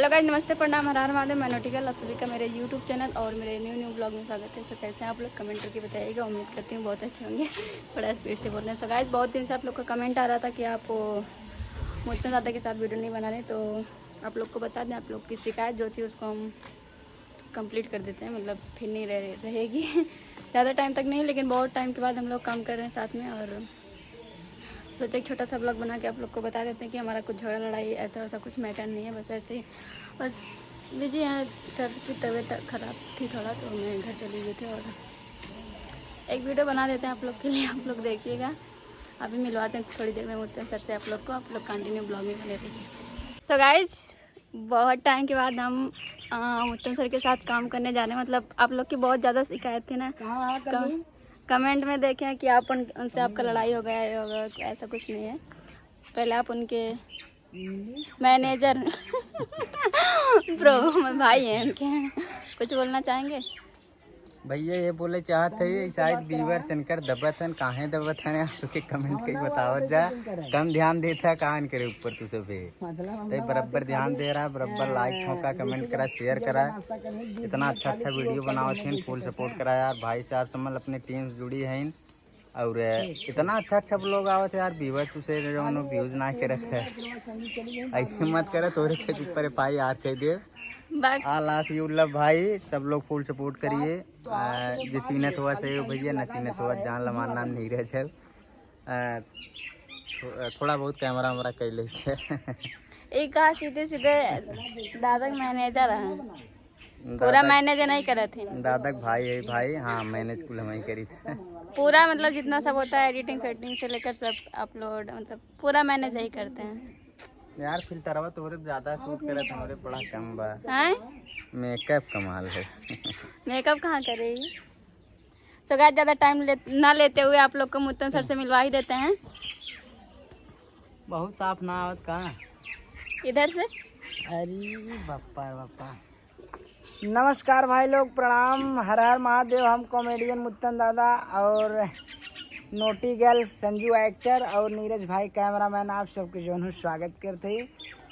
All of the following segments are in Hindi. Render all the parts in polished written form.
हेलो गाइस, नमस्ते, प्रणाम, हर हर महादेव। मैं नोटिकल, आप सभी का मेरे यूट्यूब चैनल और मेरे न्यू ब्लॉग में स्वागत है। सो कैसे हैं आप लोग, कमेंट करके बताइएगा। उम्मीद करती हूँ बहुत अच्छे होंगे। थोड़ा स्पीड से बोल रहे हैं। सो गाइस, बहुत दिन से आप लोग का कमेंट आ रहा था कि आप मुत्तन दादा के साथ वीडियो नहीं बना रहे, तो आप लोग को बता दें, आप लोग की शिकायत जो थी उसको हम कंप्लीट कर देते हैं। मतलब फिर नहीं रहेगी ज़्यादा टाइम तक नहीं, लेकिन बहुत टाइम के बाद हम लोग काम कर रहे हैं साथ में। और सोचे एक छोटा सा ब्लॉग बना के आप लोग को बता देते हैं कि हमारा कुछ झगड़ा लड़ाई ऐसा वैसा कुछ मैटर नहीं है। बस ऐसे ही बस बिजी हैं। सर की तबीयत ख़राब थी थोड़ा, तो मैं घर चली गई थी। और एक वीडियो बना देते हैं आप लोग के लिए, आप लोग देखिएगा। अभी मिलवाते हैं थोड़ी देर में मुत्तन सर से आप लोग को। आप लोग कंटिन्यू ब्लॉग में बने रहिए। सो गाइज, बहुत टाइम के बाद हम मुत्तन सर के साथ काम करने जा रहे हैं। मतलब आप लोग की बहुत ज़्यादा शिकायत थी ना, कमेंट में देखें कि आप उनसे आपका लड़ाई हो गया होगा। ऐसा कुछ नहीं है। पहले आप उनके मैनेजर प्रो भाई हैं उनके। कुछ बोलना चाहेंगे भैया? ये बोले चाहते है शायद व्यूअर इनकर दबत है, काहे दबत है आपके कमेंट कहीं बतावत जा। कम ध्यान देता है कान करे ऊपर तू सब तो बराबर ध्यान दे रहा है, बराबर लाइक ठोका, कमेंट करा, शेयर करा। इतना अच्छा अच्छा वीडियो बनावत है, फुल सपोर्ट करा यार। भाई साहब समझ अपने टीम से जुड़ी है और इतना अच्छा अच्छा लोग आवत है यार। व्यूअर तुझे जो व्यूज ना के रखे, ऐसे मत करे, थोड़े से ऊपर FIR कह दे। भाई सब लोग फुल सपोर्ट करिए। जो चीनत हुआ सही भैया, न चीनत हुआ जान लमाना नहीं रहे। थोड़ा बहुत कैमरा वैमरा कर लेते एक कहा सीधे सीधे दादा मैनेजर है, पूरा मैनेज नहीं करे थे। दादा भाई है भाई, हाँ मैनेज कुल हम ही करी थे पूरा। मतलब जितना सब होता है एडिटिंग फेडिटिंग से लेकर सब अपलोड, मतलब पूरा मैनेज यही करते हैं यार। फिल्टरवा तोरे ज्यादा शूट करे, तुम्हारे बड़ा कम बा। मेकअप कमाल है मेकअप कहाँ करेगी। सो गाइस, ज़्यादा टाइम ना लेते हुए आप लोग को मुत्तन सर से मिलवा ही देते हैं। बहुत साफ ना आवत का इधर से। अरे बापा बापा। नमस्कार भाई लोग, प्रणाम, हर हर महादेव। हम कॉमेडियन मुत्तन दादा और नोटी गर्ल संजू एक्टर और नीरज भाई कैमरामैन आप सबके जो है स्वागत करते हैं।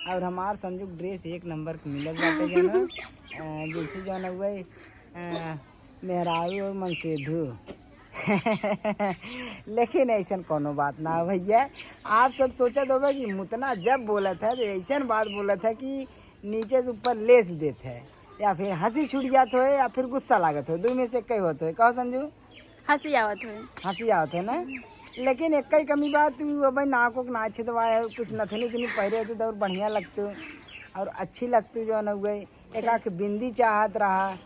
और हमार संजू ड्रेस एक नंबर के मिलत जाते जो है, जैसे जो है वही मेहरारू और मनसेधु लेकिन ऐसा कोनो बात ना भैया। आप सब सोचत होगा कि मुतना जब बोला था तो ऐसा बात बोला था कि नीचे से ऊपर लेस देते है, या फिर हंसी छूट जात हो, या फिर गुस्सा लागत हो। दो में से कई होते है। कहो संजू? हंसी आवत है ना। लेकिन एक ही कमी बात, अब नाको के नाचे दवाए कुछ नथनी तनी पहरे होते और बढ़िया लगते और अच्छी लगती जो न गई। एक आख बिंदी चाहत रहा।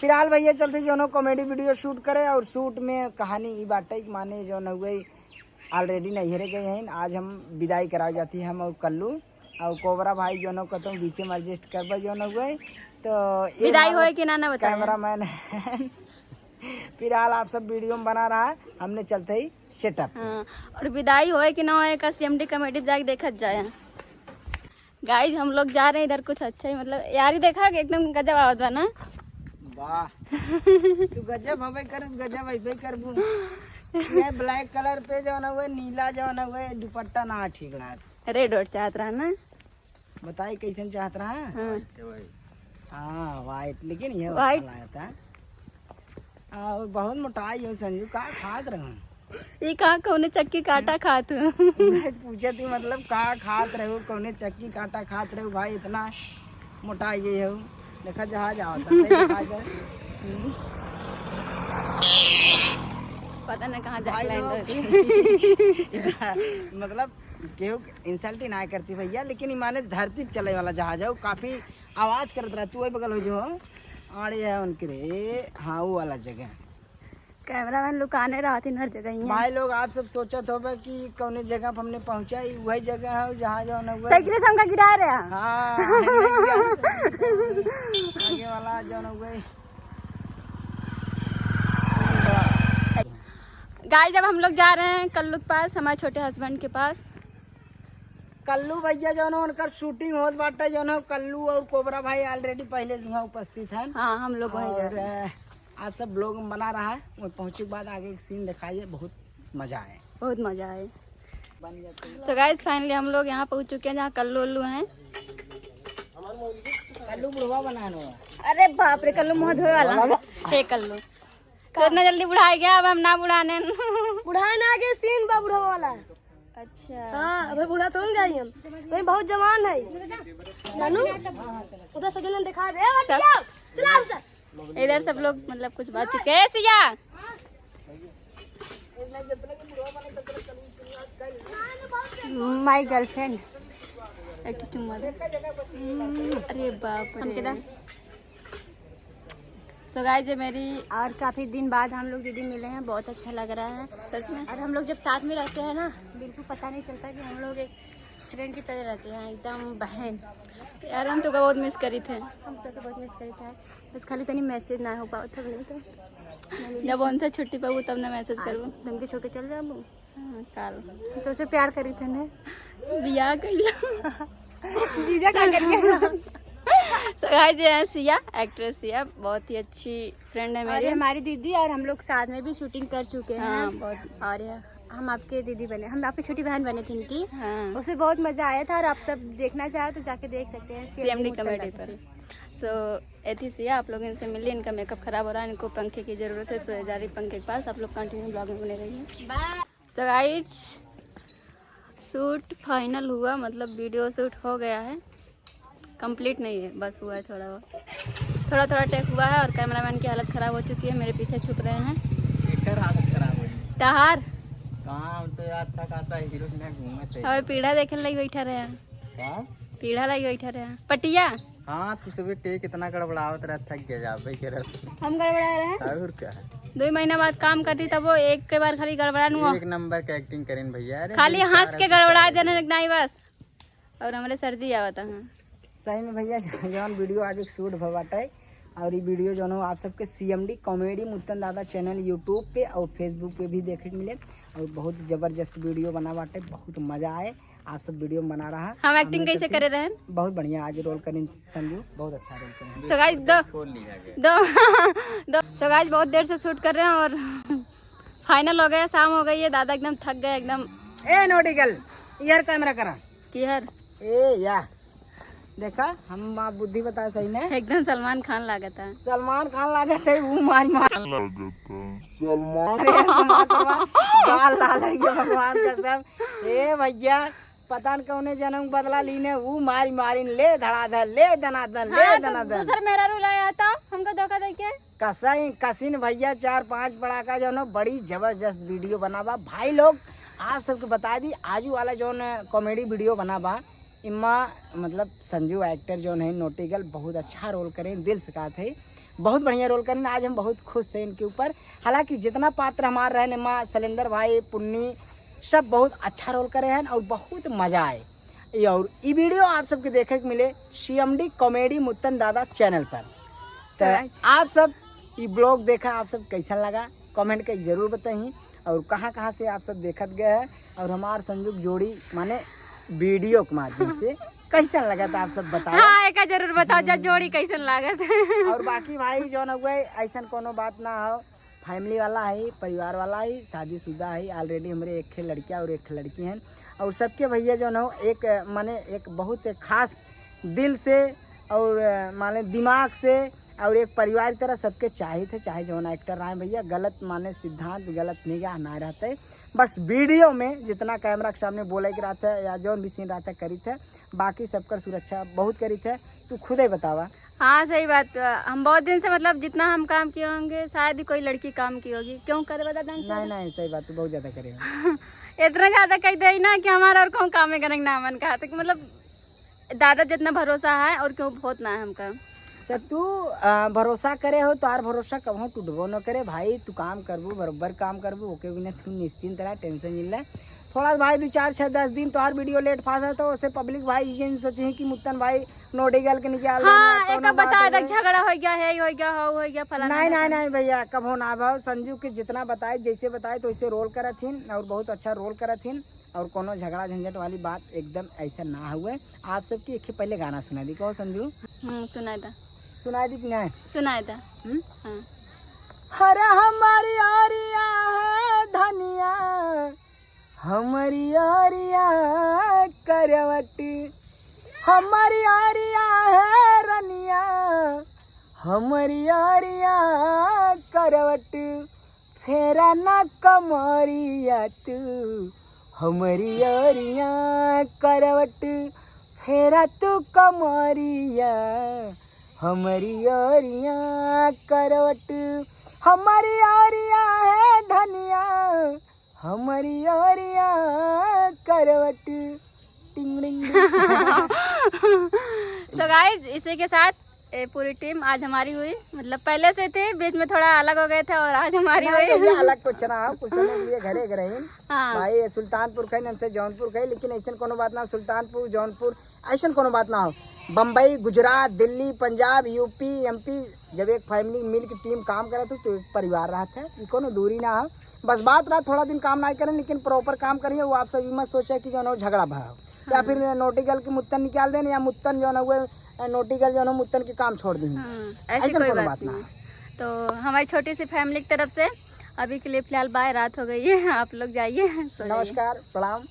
फिलहाल भैया चलते जो न कॉमेडी वीडियो शूट करे। और शूट में कहानी ये बाटे माने जो न गई ऑलरेडी नैहरे गए हैं। आज हम विदाई कराई जाती है, हम और कल्लू और कोबरा भाई जो न कहते बीचे में एडजस्ट करबे जो न गई। तो विदाई होए कि ना बताया कैमरामैन फिलहाल आप सब वीडियो में बना रहा है, हमने चलते ही सेटअप। हाँ, और विदाई होए कि ना होए का CMD कमेटी जाके देखा जाए। गाइस, हम लोग जा रहे हैं इधर कुछ अच्छा ही, मतलब यार ही देखा एकदम गजब आवत है ना। वाह तू गजब हवे कर, गजब ऐसे करबू। ये ब्लैक कलर पे जो ना हुए, नीला जो ना हुए दुपट्टा ना ठीक रहा। रेड और चाहत रहा ना, बताई कैसे चाहत रहा। हाँ वाइट, लेकिन ये वाइट लाया था। बहुत मोटाई हो संजू, का खात रहा ये कहा कौने चक्की काटा खात पूछे थी, मतलब का खात रहे कौने चक्की काटा खात रहे भाई। इतना मोटा ये है, देखा जहाज आवता पता नहीं कहाँ जा मतलब केहू इंसल्ट ही ना करती भैया, लेकिन माने धरती पे चले वाला जहाज है। काफी आवाज करत रहा। तू बगल हो जो आड़े है उनके रे, हाँ वो वाला जगह। कैमरामैन लुकाने रहा थी हर जगह ही। भाई लोग आप सब सोचत होगा कि कौन जगह पर हमने पहुंचा, वही जगह है जहाँ जो न साइकिल से हमका गिरा रहा। हाँ आगे वाला जो न गाइस, जब हम लोग जा रहे हैं कल्लू के पास, हमारे छोटे हस्बैंड के पास। कल्लू भैया जो है उनका शूटिंग होत बाटे जो है। कल्लू और कोबरा भाई ऑलरेडी पहले से वहाँ उपस्थित हैं। हाँ, हम लोग वहीं जा रहे हैं। आप सब ब्लॉग बना रहा है, वो पहुँचे के बाद आगे एक सीन दिखाइए, बहुत मजा आए, बहुत मजा आए। सो गाइस, फाइनली हम लोग यहाँ पहुँच चुके हैं जहाँ कल्लू उल्लू हैं। कल्लू बुढ़वा बनानो। अरे बाप रे, कल्लू मुँह धोए वाला हे कल्लू तो इतना जल्दी बुढ़ा गया, अब हम ना बुढ़ाने बुढ़ाने आगे सीन बा बुढ़वा वाला। अच्छा हाँ अभी बुढ़ा तो गए हम, वही बहुत जवान है। नानू उधर सजन दिखा दे चला चल। इधर सब लोग मतलब कुछ बात चुके सिया। माय गर्लफ्रेंड एक चुम्मा दे। अरे बाप रे। तो गाइस ये मेरी और काफ़ी दिन बाद हम लोग दीदी मिले हैं, बहुत अच्छा लग रहा है सच में। और हम लोग जब साथ में रहते हैं ना बिल्कुल पता नहीं चलता कि हम लोग एक फ्रेंड की तरह रहते हैं, एकदम बहन। यार हम तो बहुत मिस करी थे, हम तो बहुत मिस करी थे, बस खाली तनी मैसेज ना हो पाओ था। नहीं तो जब उनसे छुट्टी पाऊँ तब ना मैसेज करूँ। तुम के छोटे चल जाऊँ काल तो उसे प्यार करी थे ना, बिया कर जीजा क्या करिए। सिया एक्ट्रेस सिया बहुत ही अच्छी फ्रेंड है मेरी, हमारी दीदी। और हम लोग साथ में भी शूटिंग कर चुके हैं। हाँ, बहुत। और हम आपके दीदी बने, हम आपकी छोटी बहन बने थे इनकी। हाँ। उसमें बहुत मजा आया था और आप सब देखना चाहे तो जाके देख सकते हैं CMD कॉमेडी पर। सो ऐसी सिया आप लोग इनसे मिलिए, इनका मेकअप खराब हो रहा है, इनको पंखे की जरूरत है, सो जा रही पंखे के पास। आप लोग कंटिन्यू ब्लॉग में बने रहिए। सो गाइस शूट फाइनल हुआ, मतलब वीडियो शूट हो गया है, कंप्लीट नहीं है, बस हुआ है थोड़ा बहुत, थोड़ा टेक हुआ है। और कैमरामैन की हालत ख़राब हो चुकी है, मेरे पीछे छुप रहे हैं। हालत खराब हुई तहार कहाँ तो यार अच्छा खासा हीरो ने घूमे हमें पीढ़ा देखने लगी बैठा रहे हैं, क्या पीढ़ा लगी बैठा रहे हैं पटिया। हाँ तू सुबह टेक इतना गड़बड़ावत रहा, थक गया जा भाई के हम गड़बड़ा रहे हैं, और क्या है 2 महीना बाद काम करती तब वो एक के बार खाली गड़बड़ा नु एक नंबर का एक्टिंग करें भैया। खाली हंस के गड़बड़ा जाने नहीं बस। और हमारे सर जी आवता हैं सही में भैया जौन वीडियो आज एक शूट भवाटे और ये वीडियो जो आप सबके CMD कॉमेडी मुत्तन दादा चैनल यूट्यूब पे और फेसबुक पे भी देखे के मिले। और बहुत जबरदस्त वीडियो बना बाटे, बहुत मजा आए। आप सब वीडियो बना रहा। हम एक्टिंग कैसे करे रहे हैं? बहुत बढ़िया आज रोल करें संजू, बहुत अच्छा रोल करें। तो गाइस दो तो गाइस बहुत देर से शूट कर रहे हैं और फाइनल हो गया, शाम हो गई है, दादा एकदम थक गए एकदम। ए नोटिकल यार कैमरा करा कि यार ए या देखा हम आप बुद्धि बता सही ने एकदम सलमान खान लागत है। सलमान खान लागत है वो मार सलमान गाल लाल है ये भगवान कसम। ए भैया पता न कौने जन्म बदला लीने वो मारी मारी ले धड़ाधड़ ले दनादन ले दनादन। दूसरा मेरा रूल आया था हमको धोखा देके कसीन भैया 4-5 बड़ा का जो बड़ी जबरदस्त वीडियो बनावा भाई लोग। आप सबको बता दी आजू वाला जो कॉमेडी वीडियो बनावा इम्मा मतलब संजू एक्टर जो है नोटिकल बहुत अच्छा रोल करें, दिल से कहा थे बहुत बढ़िया रोल करें। आज हम बहुत खुश थे इनके ऊपर। हालांकि जितना पात्र हमारे रहे इम्मा शैलेंद्र भाई पुन्नी सब बहुत अच्छा रोल करे हैं और बहुत मजा आए। और ये वीडियो आप सबके देखे के मिले CMD कॉमेडी मुत्तन दादा चैनल पर। तो आप सब ये ब्लॉग देखा, आप सब कैसा लगा कमेंट करके जरूर बताइए। और कहाँ कहाँ से आप सब देखत गए हैं और हमारे संजू जोड़ी माने वीडियो के माध्यम से कैसा लगा था आप सब बताओ। हाँ एक जरूर बताओ जा जोड़ी कैसन लागत। और बाकी भाई जो न हुए ऐसा कोनो बात ना हो, फैमिली वाला है, परिवार वाला है, शादीशुदा है। ऑलरेडी हमारे एक लड़कियां और एक लड़की हैं। और सबके भैया जो न एक माने एक बहुत खास दिल से और माने दिमाग से और एक परिवार की तरह सबके चाहिए थे, चाहे जो एक्टर रहे भैया गलत माने सिद्धांत गलत निगाह ना रहते। बस वीडियो में जितना कैमरा के सामने बोले के रहता है या जौन भी सीन रहता है करी थे, बाकी सबकर सुरक्षा बहुत करी थे। तू खुद ही बतावा। हाँ सही बात। हम बहुत दिन से मतलब जितना हम काम किए होंगे शायद ही कोई लड़की काम की होगी। क्यों करे बता? नहीं सही बात, तू बहुत ज्यादा करेगा। इतना ज्यादा कह दे ना कि हमारा और कौन काम करेंगे ना मन का, तो मतलब दादा जितना भरोसा है और क्यों बहुत ना है हमका। तो तू भरोसा करे हो तो आर भरोसा कब टूटबो न करे भाई। तू काम करबू बराबर काम करबू ओके बिना तू निश्चिंत रह, टेंशन मिल रहा है। थोड़ा भाई 2-4-6-10 दिन तो हर वीडियो लेट फास है तो उसे पब्लिक भाई ये सोचे कि मुत्तन भाई नोटिकल के निकाल हाँ, एक बता दे झगड़ा हो गया है हो गया फलाना। नहीं भैया कब हो ना भाव। संजू के जितना बताए जैसे बताए तो वैसे रोल करा थीन और बहुत अच्छा रोल करा थीन और कोनो झगड़ा झंझट वाली बात एकदम ऐसा ना हुए। आप सबकी एक पहले गाना सुना दी कहो संजू। सुना दी कि नहीं सुनाया था। हरे हमारी आरिया है धनिया हमारी आरिया करवटी हमारी आरिया है रनिया हमारी यारिया करवट फेरा ना कमरिया तू, हमारी यारिया करवट फेरा तू कमरिया, हमारी यारिया करवट, हमारी यारिया है धनिया, हमारी यारिया करवट टिंग डिंग सो गाइस इसी के साथ पूरी टीम आज हमारी हुई, मतलब पहले से थे, बीच में थोड़ा अलग हो गए थे और आज हमारी हुई। अलग कुछ ना हो, कुछ समय के लिए घरे घरे हाँ। भाई सुल्तानपुर कहीं हमसे जौनपुर कहीं, लेकिन ऐसा कोनो बात ना हो, सुल्तानपुर जौनपुर ऐसा कोनो बात ना हो, बम्बई गुजरात दिल्ली पंजाब यूपी एमपी, जब एक फैमिली मिल के टीम काम करे तो एक परिवार रहा था, ये कोनो दूरी ना हो। बस बात रहा थोड़ा दिन काम ना करें लेकिन प्रॉपर काम करिए, वो आप सभी मत सोचे कि जो ना झगड़ा भाव या फिर नोटिकल के मुत्तन निकाल देने या मुत्तन जो ना हुए नोटिकल जो ना मुत्तन के काम छोड़ दें, ऐसी कोई बात नहीं। तो हमारी छोटी सी फैमिली की तरफ से अभी के लिए फिलहाल बाय, रात हो गई है, आप लोग जाइए। नमस्कार प्रणाम।